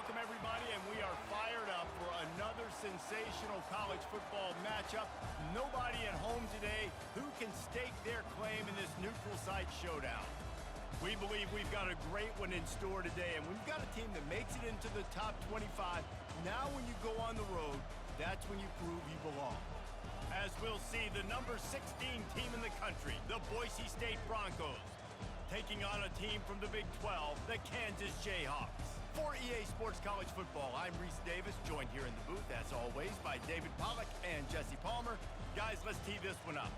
Welcome, everybody, and we are fired up for another sensational college football matchup. Nobody at home today who can stake their claim in this neutral site showdown. We believe we've got a great one in store today, and we've got a team that makes it into the top 25. Now when you go on the road, that's when you prove you belong. As we'll see, the number 16 team in the country, the Boise State Broncos, taking on a team from the Big 12, the Kansas Jayhawks. For EA Sports College Football, I'm Reese Davis, joined here in the booth, as always, by David Pollack and Jesse Palmer. Guys, let's tee this one up.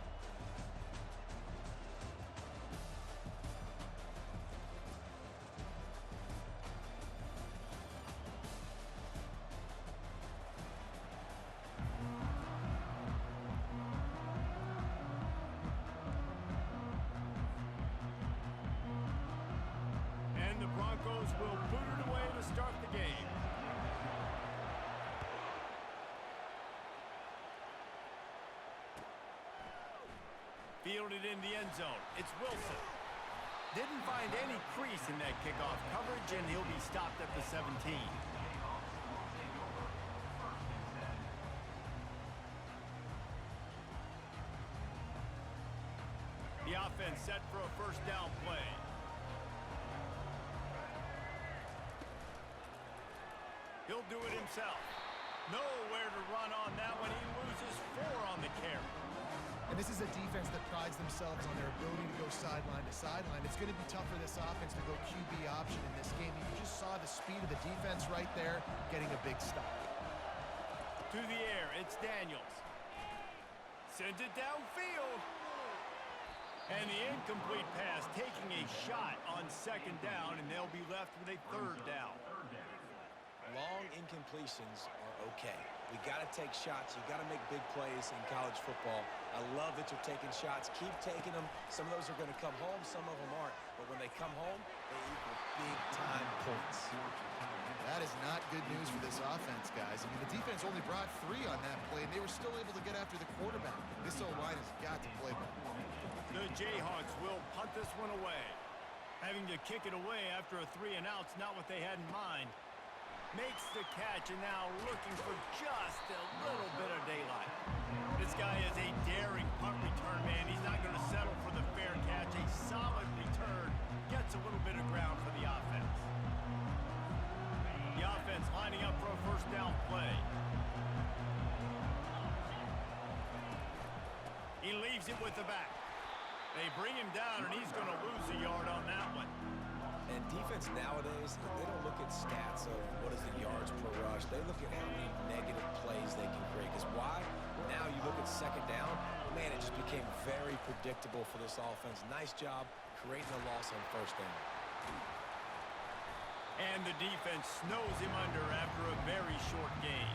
The Broncos will boot it away to start the game. Fielded in the end zone. It's Wilson. Didn't find any crease in that kickoff coverage, and he'll be stopped at the 17. The offense set for a first down play. He'll do it himself. Nowhere to run on that one. He loses 4 on the carry. And this is a defense that prides themselves on their ability to go sideline to sideline. It's going to be tough for this offense to go QB option in this game. You just saw the speed of the defense right there, getting a big stop. To the air, it's Daniels. Sends it downfield. And the incomplete pass taking a shot on second down, and they'll be left with a third down. Long incompletions are okay. We got to take shots. You got to make big plays in college football. I love that you're taking shots. Keep taking them. Some of those are going to come home. Some of them aren't. But when they come home, they equal big-time points. That is not good news for this offense, guys. I mean, the defense only brought 3 on that play, and they were still able to get after the quarterback. This O-line has got to play better. The Jayhawks will punt this one away. Having to kick it away after a 3-and-out's not what they had in mind. Makes the catch, and now looking for just a little bit of daylight. This guy is a daring punt return man. He's not going to settle for the fair catch. A solid return gets a little bit of ground for the offense. The offense lining up for a first down play. He leaves it with the back. They bring him down, and he's going to lose a yard on that one. And defense nowadays, they don't look at stats of what is the yards per rush. They look at how many negative plays they can create. Because why? Now you look at second down, man, it just became very predictable for this offense. Nice job creating a loss on first down. And the defense snows him under after a very short game.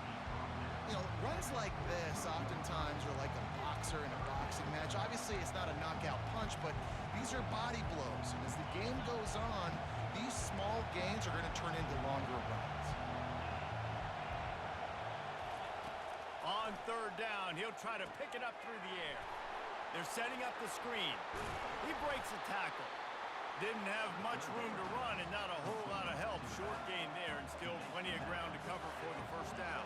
You know, runs like this oftentimes are like a boxer in a boxing match. Obviously, it's not a knockout punch, but these are body blows. And as the game goes on, these small gains are going to turn into longer runs. On third down, he'll try to pick it up through the air. They're setting up the screen. He breaks a tackle. Didn't have much room to run and not a whole lot of help. Short gain there and still plenty of ground to cover for the first down.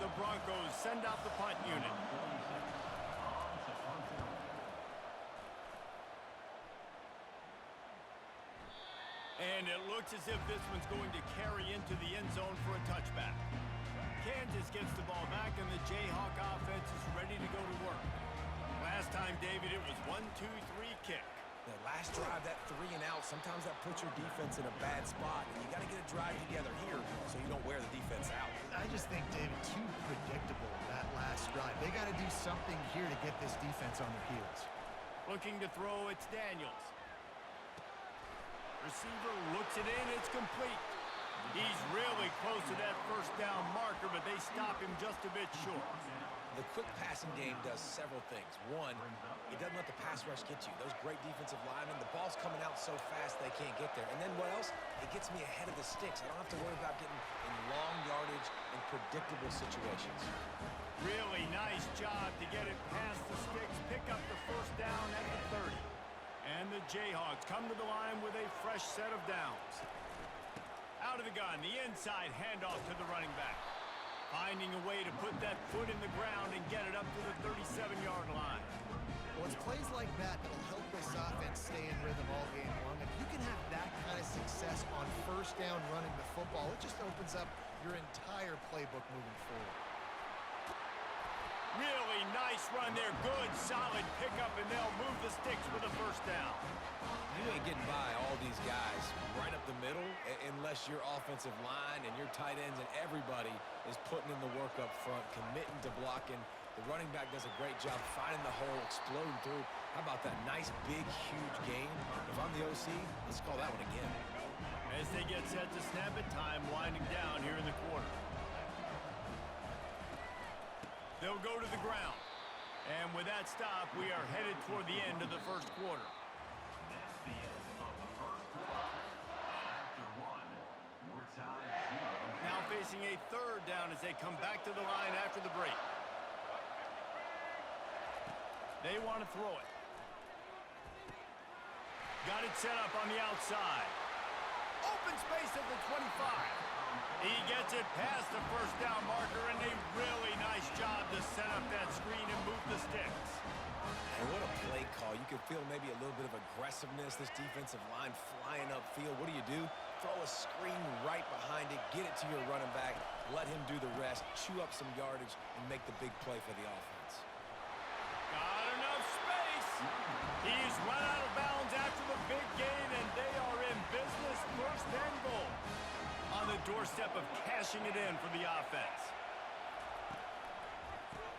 The Broncos send out the punt unit. And it looks as if this one's going to carry into the end zone for a touchback. Kansas gets the ball back, and the Jayhawk offense is ready to go to work. Last time, David, it was 1-2-3 kick. The last drive, that 3-and-out, sometimes that puts your defense in a bad spot. And you got to get a drive together here so you don't wear the defense out. I just think, David, too predictable that last drive. They got to do something here to get this defense on their heels. Looking to throw, it's Daniels. Receiver looks it in, it's complete. He's really close to that first down marker, but they stop him just a bit short. The quick passing game does several things. One, it doesn't let the pass rush get you. Those great defensive linemen, the ball's coming out so fast they can't get there. And then what else? It gets me ahead of the sticks. I don't have to worry about getting in long yardage and predictable situations. Really nice job to get it past the sticks, pick up the first down at the 30. And the Jayhawks come to the line with a fresh set of downs. Out out of the gun. The inside handoff to the running back. Finding a way to put that foot in the ground and get it up to the 37-yard line. Well, it's plays like that that'll help this offense stay in rhythm all game long. If you can have that kind of success on first down running the football, it just opens up your entire playbook moving forward. Really nice run there. Good, solid pickup, and they'll move the sticks for the first down. You ain't getting by all these guys right up the middle unless your offensive line and your tight ends and everybody is putting in the work up front, committing to blocking. The running back does a great job finding the hole, exploding through. How about that nice, big, huge gain? If I'm the OC, let's call that one again. As they get set to snap it, time winding down here in the quarter. They'll go to the ground. And with that stop, we are headed toward the end of the first quarter. Now facing a third down as they come back to the line after the break. They want to throw it. Got it set up on the outside. Open space at the 25. He gets it past the first down marker, and a really nice job to set up that screen and move the sticks. And what a play call. You can feel maybe a little bit of aggressiveness, this defensive line flying upfield. What do? Throw a screen right behind it, get it to your running back, let him do the rest, chew up some yardage, and make the big play for the offense. Got enough space. He's run out of bounds after the big gain, and they are in business, first and goal. On the doorstep of cashing it in for the offense.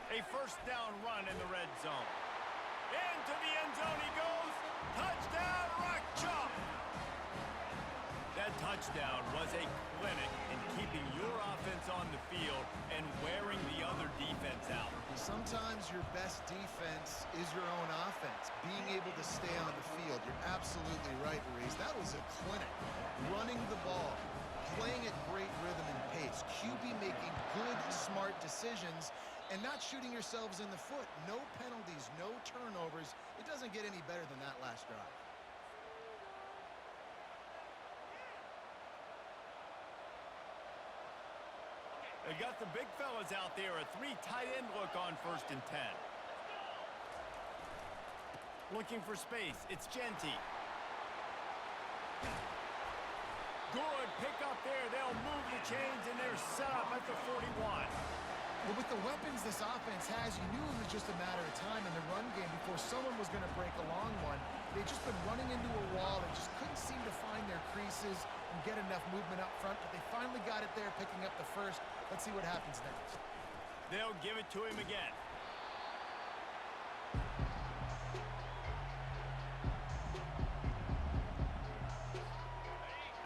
A first down run in the red zone. Into the end zone he goes. Touchdown, Rock Chalk. That touchdown was a clinic in keeping your offense on the field and wearing the other defense out. Sometimes your best defense is your own offense, being able to stay on the field. You're absolutely right, Reese. That was a clinic. Running the ball, playing at great rhythm and pace, QB making good, smart decisions, and not shooting yourselves in the foot. No penalties, no turnovers. It doesn't get any better than that last drive. They got the big fellas out there, a three tight end look on 1st and 10. Looking for space, it's Genty. Good pick up there. They'll move the chains, and they're set up at the 41. Well, with the weapons this offense has, you knew it was just a matter of time in the run game before someone was going to break a long one. They've just been running into a wall. They just couldn't seem to find their creases and get enough movement up front, but they finally got it there, picking up the first. Let's see what happens next. They'll give it to him again.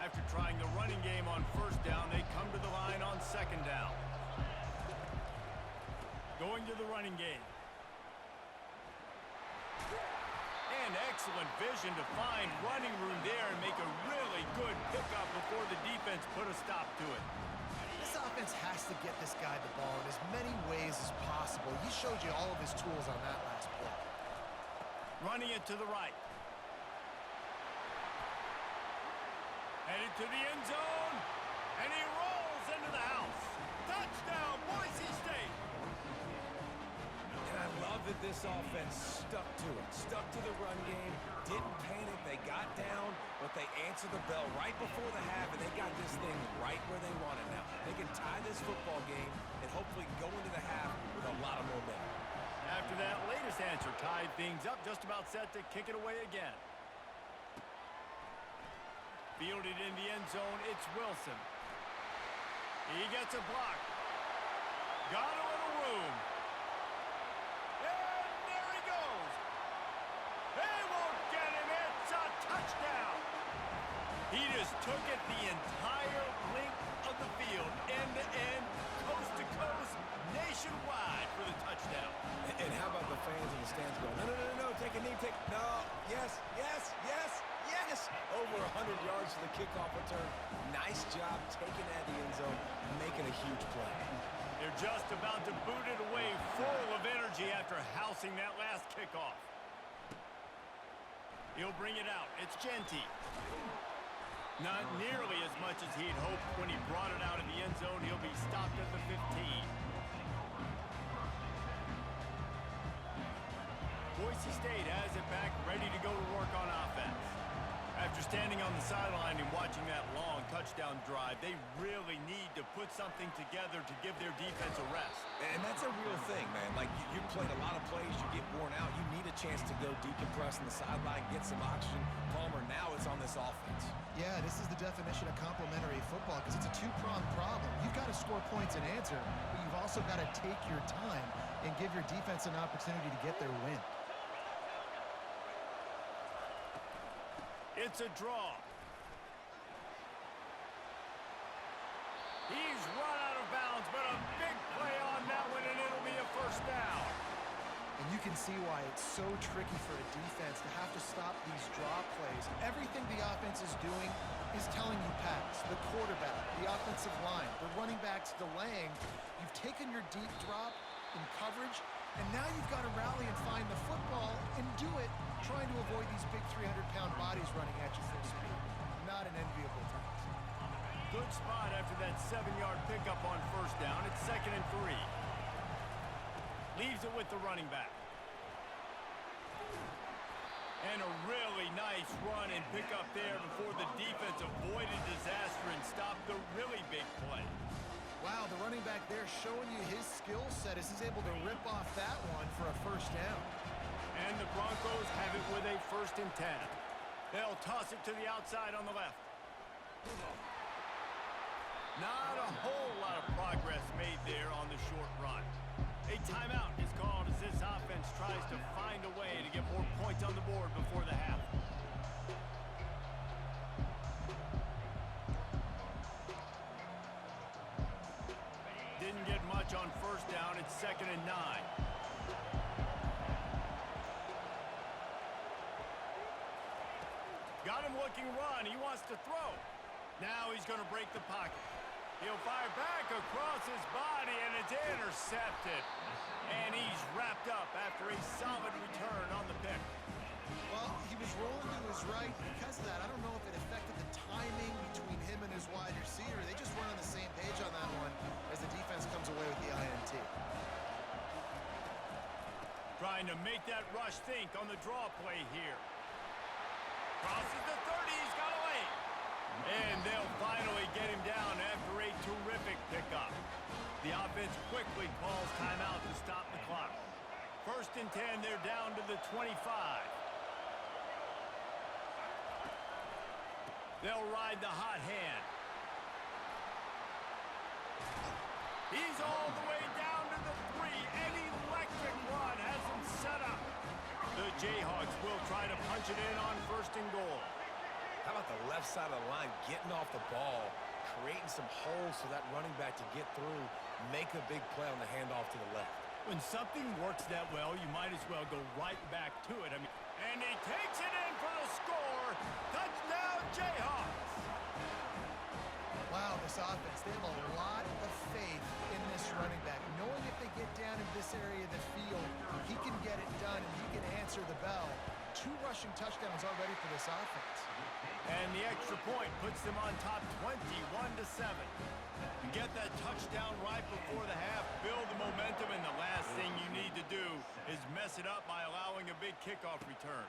After trying the running game on first down, they come to the line on 2nd down. Going to the running game. And excellent vision to find running room there and make a really good pickup before the defense put a stop to it. This offense has to get this guy the ball in as many ways as possible. He showed you all of his tools on that last play. Running it to the right. Headed to the end zone. And he rolls into the house. Touchdown, Boise State. And I love that this offense stuck to it, stuck to the run game, didn't panic, they got down, but they answered the bell right before the half, and they got this thing right where they want it now. They can tie this football game and hopefully go into the half with a lot of momentum. After that latest answer tied things up, just about set to kick it away again. Fielded in the end zone, it's Wilson. He gets a block. Got a little room. And there he goes. They won't get him. It's a touchdown. He just took it the entire length of the field, end to end, coast to coast, nationwide for the touchdown. And how about the fans in the stands going, no, take a knee, no, yes. Over 100 yards to the kickoff return. Nice job taking that in the end zone, making a huge play. They're just about to boot it away, full of energy after housing that last kickoff. He'll bring it out. It's Genty. Not nearly as much as he'd hoped when he brought it out of the end zone. He'll be stopped at the 15. Boise State has it back, ready to go to work on offense. After standing on the sideline and watching that long touchdown drive, they really need to put something together to give their defense a rest. And that's a real thing, man. Like, you played a lot of plays, you get worn out, you need a chance to go decompress on the sideline, get some oxygen. Palmer, now it's on this offense. Yeah, this is the definition of complementary football because it's a two-pronged problem. You've got to score points and answer, but you've also got to take your time and give your defense an opportunity to get their win. It's a draw. He's run out of bounds, but a big play on that one, and it'll be a first down. And you can see why it's so tricky for a defense to have to stop these draw plays. Everything the offense is doing is telling you pass. The quarterback, the offensive line, the running backs delaying. You've taken your deep drop in coverage, and now you've got to rally and find the football and do it trying to avoid these big 300-pound bodies running at you full speed. Not an enviable task. Good spot after that 7-yard pickup on first down. It's 2nd and 3. Leaves it with the running back. And a really nice run and pickup there before the defense avoided disaster and stopped the really big play. Wow, the running back there showing you his skill set as he's able to rip off that one for a first down. And the Broncos have it with a 1st and 10. They'll toss it to the outside on the left. Not a whole lot of progress made there on the short run. A timeout is called as this offense tries to find a way to get more points on the board before the half. Didn't get much on first down. It's 2nd and 9. Got him looking run. He wants to throw. Now he's going to break the pocket. He'll fire back across his body, and it's intercepted. And he's wrapped up after a solid return on the pick. Well, he was rolling to his right. Because of that, I don't know if it affected the timing between him and his wide receiver. They just weren't on the same page on that one as the defense comes away with the INT. Trying to make that rush think on the draw play here. Crosses the 30, he's got a lane. And they'll finally get him down after a terrific pickup. The offense quickly calls timeout to stop the clock. 1st and 10, they're down to the 25. They'll ride the hot hand. He's all the way down to the 3. An electric run has him set up. The Jayhawks will try to punch it in on 1st and goal. How about the left side of the line getting off the ball, creating some holes for that running back to get through, make a big play on the handoff to the left. When something works that well, you might as well go right back to it. And he takes it in for the score. Touchdown, Jayhawks. Wow, this offense, they have a lot of faith in this running back. Knowing if they get down in this area of the field, he can get it done and he can answer the bell. 2 rushing touchdowns already for this offense. And the extra point puts them on top 21-7. You get that touchdown right before the half, build the momentum, and the last thing you need to do is mess it up by allowing a big kickoff return.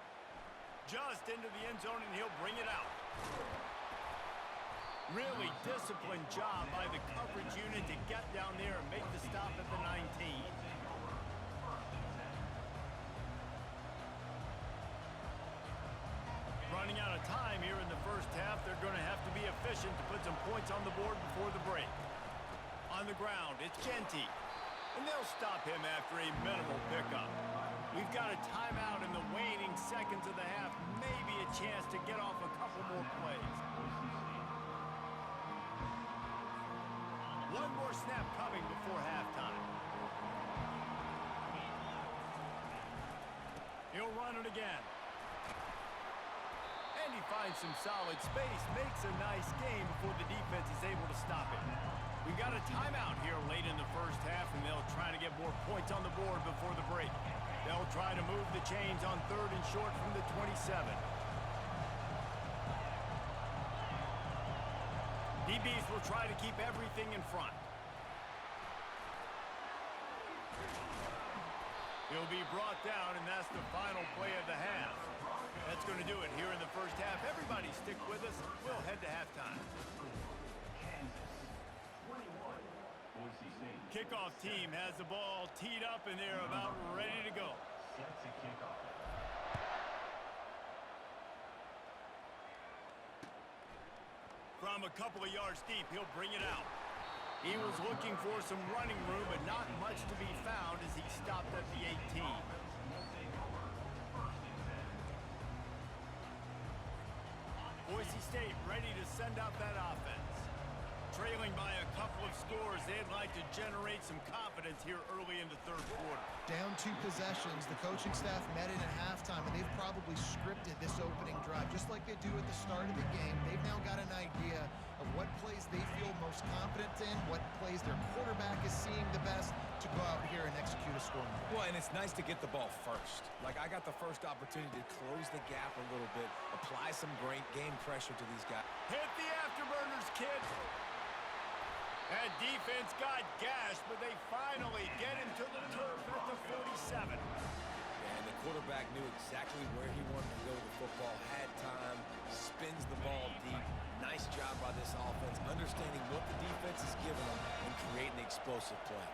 Just into the end zone, and he'll bring it out. Really disciplined job by the coverage unit to get down there and make the stop at the 19. Running out of time here in the first half. They're going to have to be efficient to put some points on the board before the break. On the ground, it's Genty. And they'll stop him after a minimal pickup. We've got a timeout in the waning seconds of the half. Maybe a chance to get off a couple more plays. One more snap coming before halftime. He'll run it again. And he finds some solid space, makes a nice game before the defense is able to stop it. We've got a timeout here late in the first half, and they'll try to get more points on the board before the break. They'll try to move the chains on 3rd and short from the 27. DBs will try to keep everything in front. He'll be brought down, and that's the final play of the half. That's going to do it here in the first half. Everybody stick with us. We'll head to halftime. Kickoff team has the ball teed up, and they're about ready to go. From a couple of yards deep, he'll bring it out. He was looking for some running room, but not much to be found as he stopped at the 18. Boise State ready to send out that offense. Trailing by a couple of scores, they'd like to generate some confidence here early in the third quarter. Down 2 possessions, the coaching staff met in at halftime, and they've probably scripted this opening drive just like they do at the start of the game. They've now got an idea of what plays they feel most confident in, what plays their quarterback is seeing the best to go out here and execute a scoring drive. Well, and it's nice to get the ball first. Like, I got the first opportunity to close the gap a little bit, apply some great game pressure to these guys. Hit the afterburners, kid. That defense got gashed, but they finally get him to the turf at the 47. And the quarterback knew exactly where he wanted to go with the football, had time, spins the ball deep. Nice job by this offense, understanding what the defense is giving them and creating an explosive play.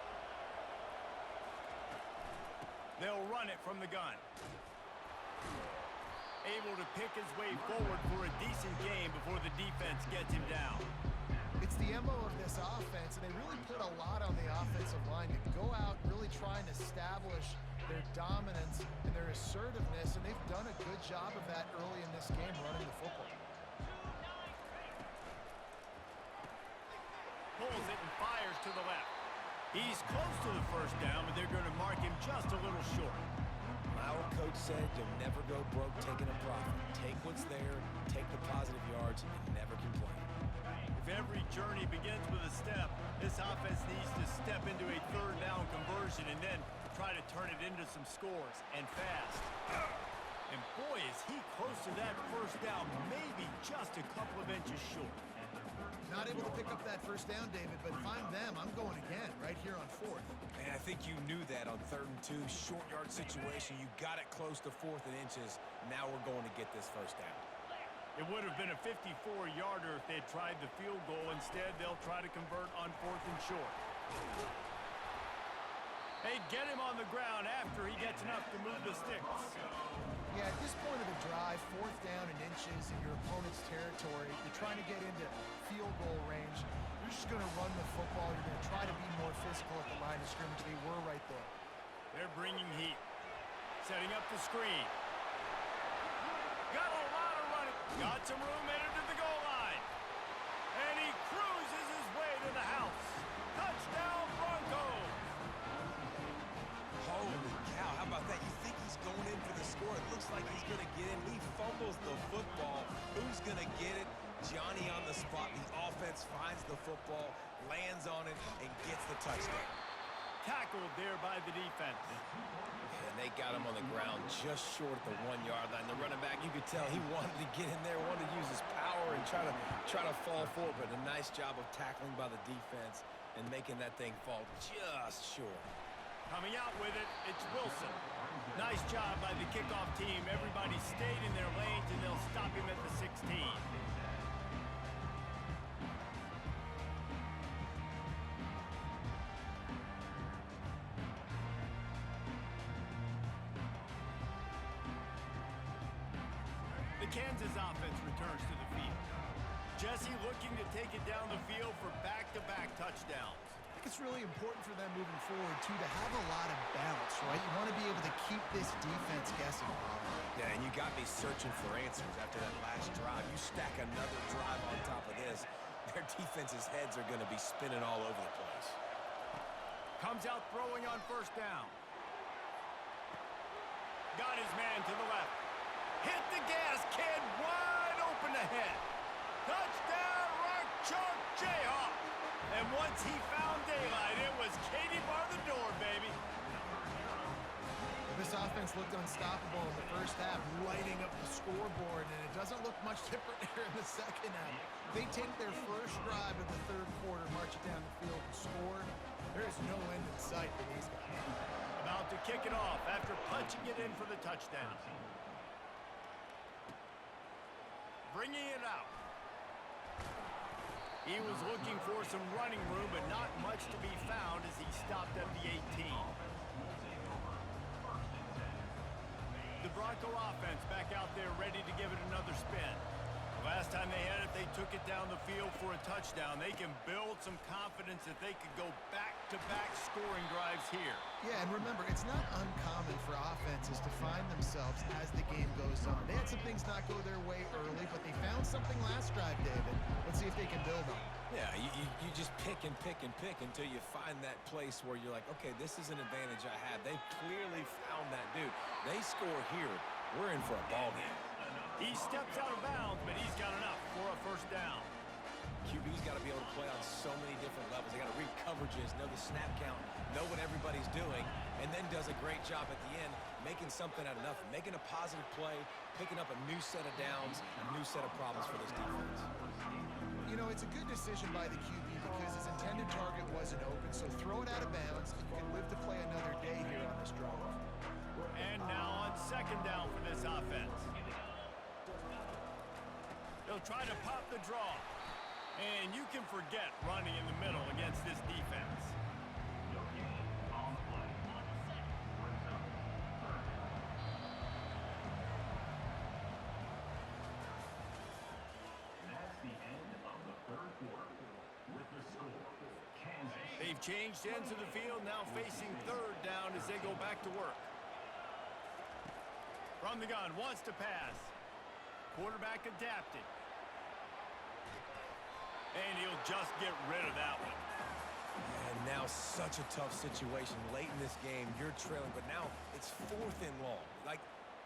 They'll run it from the gun. Able to pick his way forward for a decent game before the defense gets him down. It's the MO of this offense, and they really put a lot on the offensive line to go out and really try and establish their dominance and their assertiveness, and they've done a good job of that early in this game running the football. Pulls it and fires to the left. He's close to the first down, but they're going to mark him just a little short. My old coach said you'll never go broke taking a profit. Take what's there, take the positive yards, and never complain. If every journey begins with a step, this offense needs to step into a third down conversion and then try to turn it into some scores, and fast. And boy, is he close to that first down, maybe just a couple of inches short. Not able to pick up that first down, David, but if I'm them, I'm going again right here on 4th. And I think you knew that on 3rd and 2, short yard situation. You got it close to 4th and inches. Now we're going to get this first down. It would have been a 54-yarder if they'd tried the field goal. Instead, they'll try to convert on 4th and short. They get him on the ground after he gets enough to move the sticks. Yeah, at this point of the drive, 4th down and inches in your opponent's territory, you're trying to get into field goal range. You're just going to run the football. You're going to try to be more physical at the line of scrimmage. They were right there. They're bringing heat. Setting up the screen. Got a lot of running. Got some room headed to the goal line. And he cruises his way to the house. Touchdown, Broncos. Holy cow, how about that? You think he's going in for the score. It looks like he's going to get in. He fumbles the football. Who's going to get it? Johnny on the spot. The offense finds the football, lands on it, and gets the touchdown. Tackled there by the defense. And they got him on the ground just short at the 1-yard line. The running back, you could tell he wanted to get in there, wanted to use his power and try to fall forward, but a nice job of tackling by the defense and making that thing fall just short. Coming out with it, it's Wilson. Nice job by the kickoff team. Everybody stayed in their lanes, and they'll stop him at the 16. The Kansas offense returns to the field. Jesse looking to take it down the field for back-to-back touchdowns. I think it's really important for them moving forward, too, to have a lot of bounce, right? You want to be able to keep this defense guessing. Yeah, and you got me searching for answers after that last drive. You stack another drive on top of this, their defense's heads are going to be spinning all over the place. Comes out throwing on first down. Got his man to the left. Hit the gas, kid. Wide open ahead. Touchdown, Rock Chalk Jayhawk. And once he found daylight, it was Katie bar the door, baby. This offense looked unstoppable in the first half, lighting up the scoreboard, and it doesn't look much different here in the second half. They take their first drive of the third quarter, march it down the field, and score. There is no end in sight for these guys. About to kick it off after punching it in for the touchdown. Bringing it out. He was looking for some running room, but not much to be found as he stopped at the 18. The Bronco offense back out there ready to give it another spin. Last time they had it, they took it down the field for a touchdown. They can build some confidence that they could go back-to-back scoring drives here. Yeah, and remember, it's not uncommon for offenses to find themselves as the game goes on. They had some things not go their way early, but they found something last drive, David. Let's see if they can build on it. Yeah, you just pick and pick and pick until you find that place where you're like, okay, this is an advantage I have. They clearly found that dude. They score here. We're in for a ball game. He steps out of bounds, but he's got enough for a first down. QB's got to be able to play on so many different levels. They got to read coverages, know the snap count, know what everybody's doing, and then does a great job at the end making something out of nothing, making a positive play, picking up a new set of downs, a new set of problems for this defense. You know, it's a good decision by the QB because his intended target wasn't open, so throw it out of bounds, and you can live to play another day here on this drive. And now on second down for this offense. They'll try to pop the draw. And you can forget running in the middle against this defense. They've changed ends of the field, now facing third down as they go back to work. From the gun, wants to pass. Quarterback adapted. And he'll just get rid of that one. And now such a tough situation. Late in this game, you're trailing, but now it's 4th and long. Like,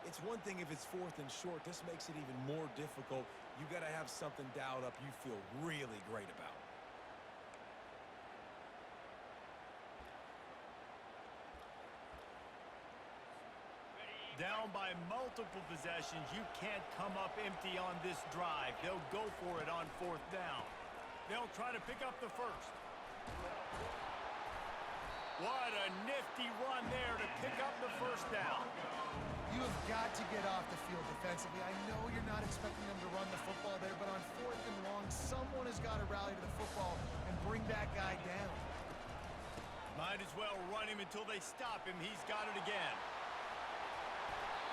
it's one thing if it's 4th and short. This makes it even more difficult. You got to have something dialed up you feel really great about. Down by multiple possessions, you can't come up empty on this drive. They'll go for it on 4th down. They'll try to pick up the first. What a nifty run there to pick up the first down. You have got to get off the field defensively. I know you're not expecting them to run the football there, but on 4th and long, someone has got to rally to the football and bring that guy down. Might as well run him until they stop him. He's got it again.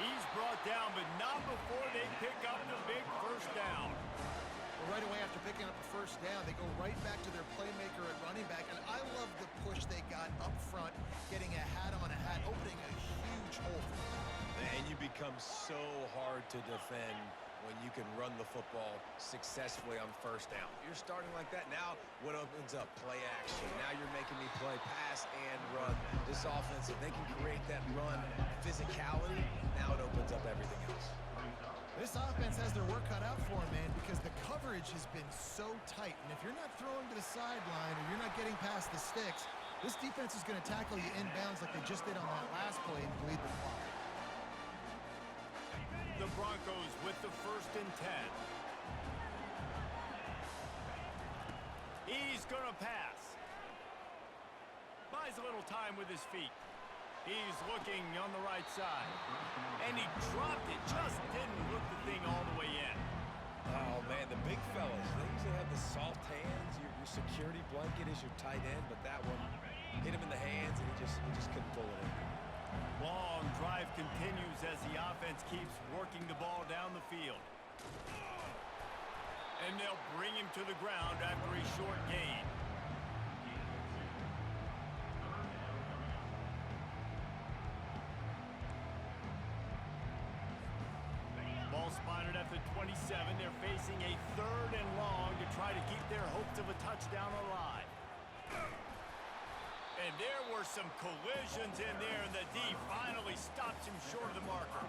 He's brought down, but not before they pick up the big first down. Well, right away after picking up the first down, they go right back to their playmaker at running back. And I love the push they got up front, getting a hat on a hat, opening a huge hole for them. And you become so hard to defend when you can run the football successfully on first down. You're starting like that. Now what opens up? Play action. Now you're making me play pass and run. This offense, if they can create that run physicality, now it opens up everything else. This offense has their work cut out for them, man, because the coverage has been so tight. And if you're not throwing to the sideline or you're not getting past the sticks, this defense is going to tackle you inbounds like they just did on that last play and bleed the clock. The Broncos with the 1st and 10. He's going to pass. Buys a little time with his feet. He's looking on the right side. And he dropped it. Just didn't look the thing all the way in. Oh, man, the big fellas, they usually have the soft hands. Your security blanket is your tight end, but that one hit him in the hands, and he just couldn't pull it in. Long drive continues as the offense keeps working the ball down the field. And they'll bring him to the ground after a short gain. Ball spotted at the 27. They're facing a 3rd and long to try to keep their hopes of a touchdown alive. And there were some collisions in there, and the D finally stops him short of the marker.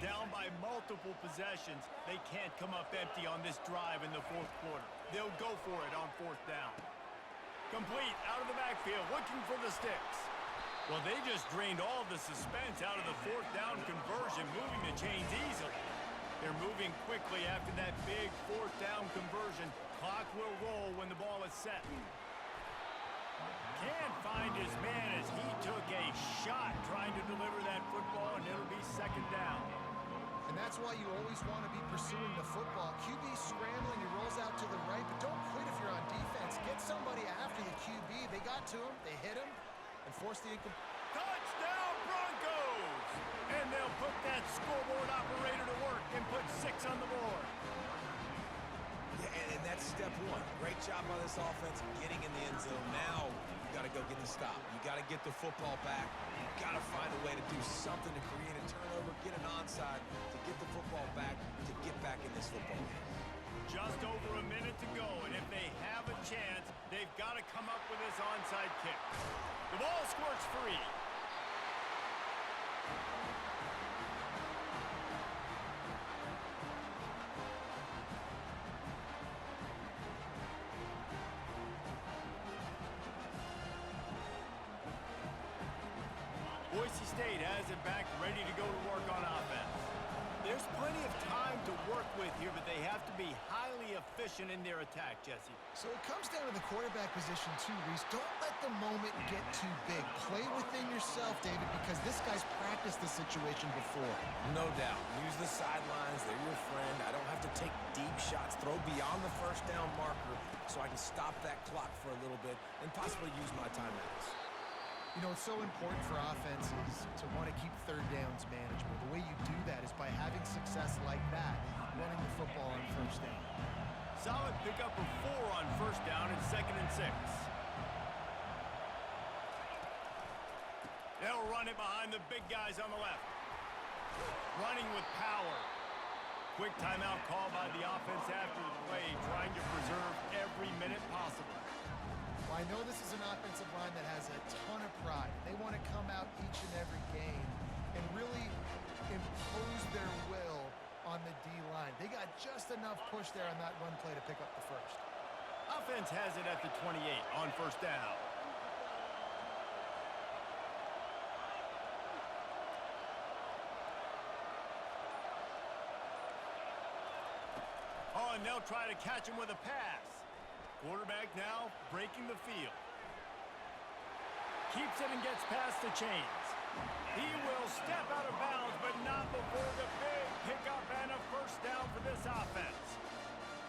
Down by multiple possessions, they can't come up empty on this drive in the 4th quarter. They'll go for it on 4th down. Complete out of the backfield, looking for the sticks. Well, they just drained all the suspense out of the fourth down conversion, moving the chains easily. They're moving quickly after that big fourth down conversion. Clock will roll when the ball is set. Can't find his man as he took a shot trying to deliver that football, and it'll be second down. And that's why you always want to be pursuing the football. QB scrambling, he rolls out to the right, but don't quit if you're on defense. Get somebody after the QB. They got to him, they hit him, and force the Touchdown Broncos! And they'll put that scoreboard operator to work and put 6 on the board. Yeah, and that's step one. Great job by this offense getting in the end zone. Now you got to go get the stop. You got to get the football back. You got to find a way to do something to create a turnover, get an onside, to get the football back, to get back in this football game. Just over a minute to go, and if they have a chance, they've got to come up with this onside kick. The ball squirts free. Boise State has it back, ready to go to work on offense. There's plenty of time to work with here, but they have to be highly efficient in their attack, Jesse. So it comes down to the quarterback position too, Reese. Don't let the moment get too big. Play within yourself, David, because this guy's practiced the situation before. No doubt. Use the sidelines. They're your friend. I don't have to take deep shots. Throw beyond the first down marker so I can stop that clock for a little bit and possibly use my timeouts. You know, it's so important for offenses to want to keep third downs manageable. The way you do that is by having success like that, running the football on first down. Solid pickup of 4 on first down and 2nd and 6. They'll run it behind the big guys on the left. Running with power. Quick timeout call by the offense after the play, trying to preserve every minute possible. Well, I know this is an offensive line that has a ton of pride. They want to come out each and every game and really impose their will on the D-line. They got just enough push there on that run play to pick up the first. Offense has it at the 28 on first down. Oh, and they'll try to catch him with a pass. Quarterback now breaking the field. Keeps it and gets past the chains. He will step out of bounds, but not before the big pickup and a first down for this offense.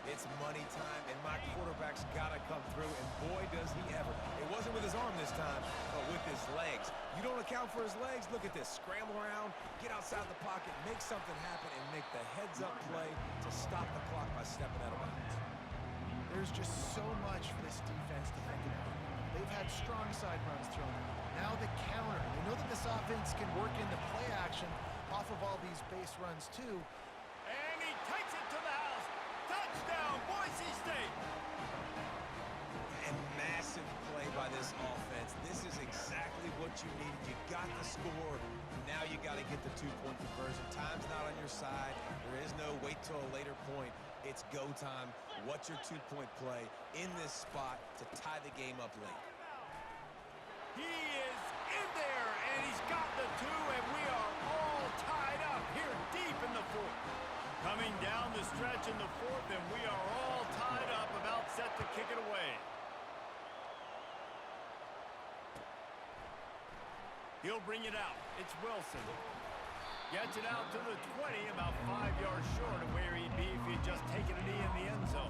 It's money time, and my quarterback's got to come through, and boy, does he ever. It wasn't with his arm this time, but with his legs. You don't account for his legs? Look at this. Scramble around, get outside the pocket, make something happen, and make the heads-up play to stop the clock by stepping out of bounds. There's just so much for this defense to think about. They've had strong side runs thrown at them. Now the counter. They know that this offense can work into play action off of all these base runs too. And he takes it to the house. Touchdown, Boise State. And massive play by this offense. This is exactly what you need. You got the score. Now you got to get the two-point conversion. Time's not on your side. There is no wait till a later point. It's go time. What's your two-point play in this spot to tie the game up late? He is in there, and he's got the 2, and we are all tied up here deep in the fourth. Coming down the stretch in the fourth, and we are all tied up, about set to kick it away. He'll bring it out. It's Wilson. Gets it out to the 20, about 5 yards short of where he'd be if he'd just taken a knee in the end zone.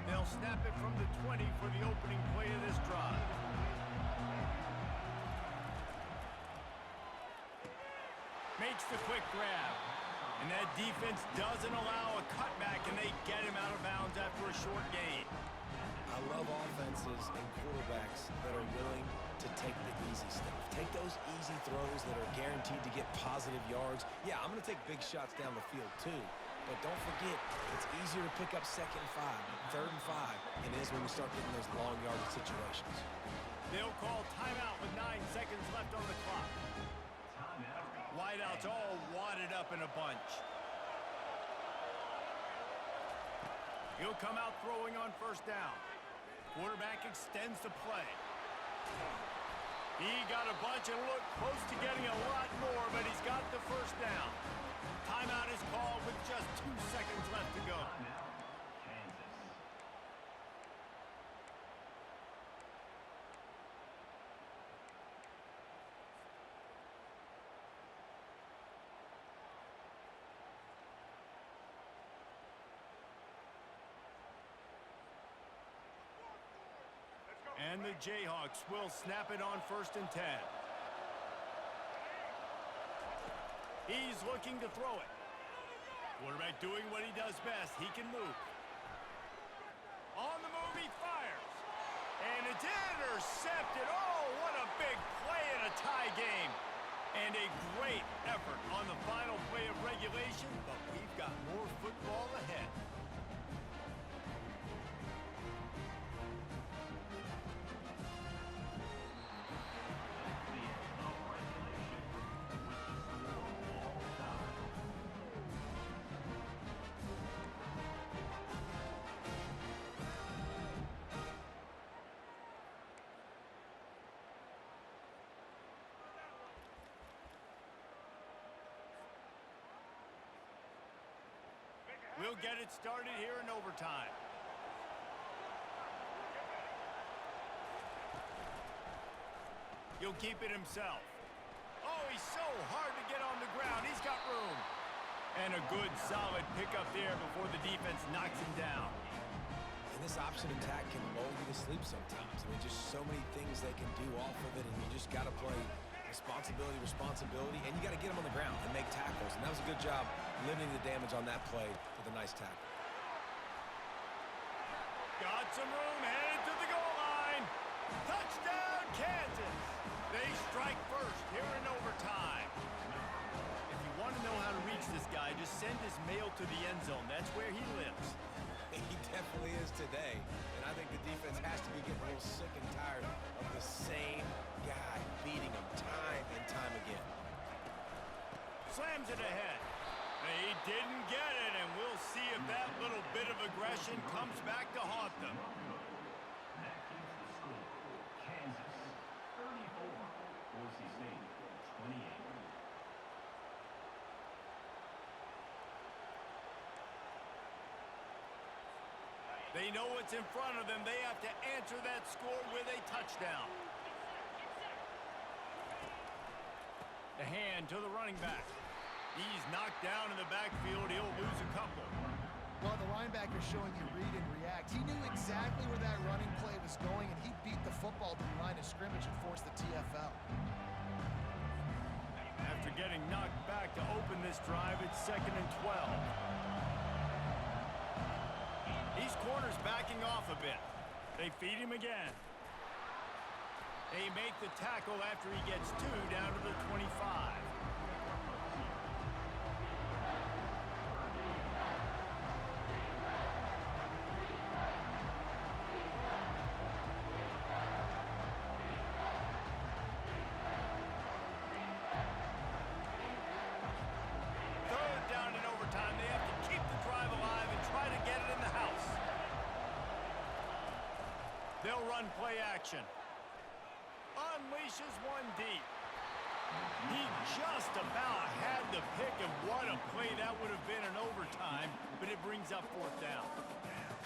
They'll snap it from the 20 for the opening play of this drive. Makes the quick grab. And that defense doesn't allow a cutback, and they get him out of bounds after a short gain. I love offenses and quarterbacks that are willing to take the easy stuff. Take those easy throws that are guaranteed to get positive yards. Yeah, I'm going to take big shots down the field too. But don't forget, it's easier to pick up 2nd and 5, 3rd and 5, than it is when we start getting those long yardage situations. They'll call timeout with 9 seconds left on the clock. Wideouts all wadded up in a bunch. He'll come out throwing on first down. Quarterback extends the play. He got a bunch and looked close to getting a lot more, but he's got the first down. Timeout is called with just 2 seconds left to go. And the Jayhawks will snap it on 1st and 10. He's looking to throw it. Quarterback doing what he does best. He can move. On the move, he fires. And it's intercepted. Oh, what a big play in a tie game. And a great effort on the final play of regulation, but we've got more football ahead. We'll get it started here in overtime. He'll keep it himself. Oh, he's so hard to get on the ground. He's got room. And a good, solid pickup there before the defense knocks him down. And this option attack can lull you to sleep sometimes. I mean, just so many things they can do off of it, and you just got to play responsibility, and you got to get them on the ground and make tackles. And that was a good job limiting the damage on that play with a nice tackle. Got some room, headed to the goal line. Touchdown, Kansas. They strike first here in overtime. If you want to know how to reach this guy, just send his mail to the end zone. That's where he lives. He definitely is today. And I think the defense has to be getting a little sick and tired of the same guy beating him time and time again. Slams it ahead. He didn't get it, and we'll see if that little bit of aggression comes back to haunt them. Kansas 34, Boise State 28. They know what's in front of them. They have to answer that score with a touchdown. The hand to the running back. He's knocked down in the backfield. He'll lose a couple. Well, the linebacker's showing you read and react. He knew exactly where that running play was going, and he beat the football to the line of scrimmage and forced the TFL. After getting knocked back to open this drive, it's 2nd and 12. These corners backing off a bit. They feed him again. They make the tackle after he gets 2 down to the 25. They'll run play action. Unleashes one deep. He just about had the pick, and what a play that would have been in overtime, but it brings up 4th down.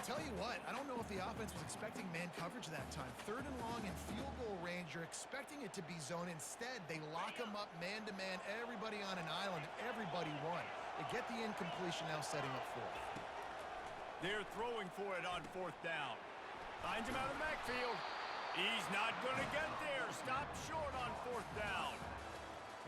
Tell you what, I don't know if the offense was expecting man coverage that time. 3rd and long in field goal range, you're expecting it to be zone. Instead, they lock him up man-to-man, everybody on an island, and everybody won. They get the incompletion, now setting up 4th. They're throwing for it on 4th down. Finds him out of the backfield. He's not going to get there. Stopped short on 4th down.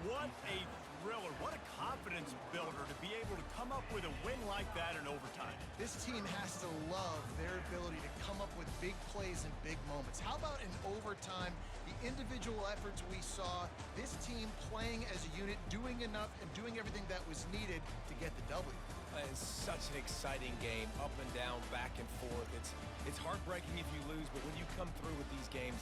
What a thriller. What a confidence builder to be able to come up with a win like that in overtime. This team has to love their ability to come up with big plays and big moments. How about in overtime, the individual efforts we saw, this team playing as a unit, doing enough and doing everything that was needed to get the W. It's such an exciting game, up and down, back and forth. It's heartbreaking if you lose, but when you come through with these games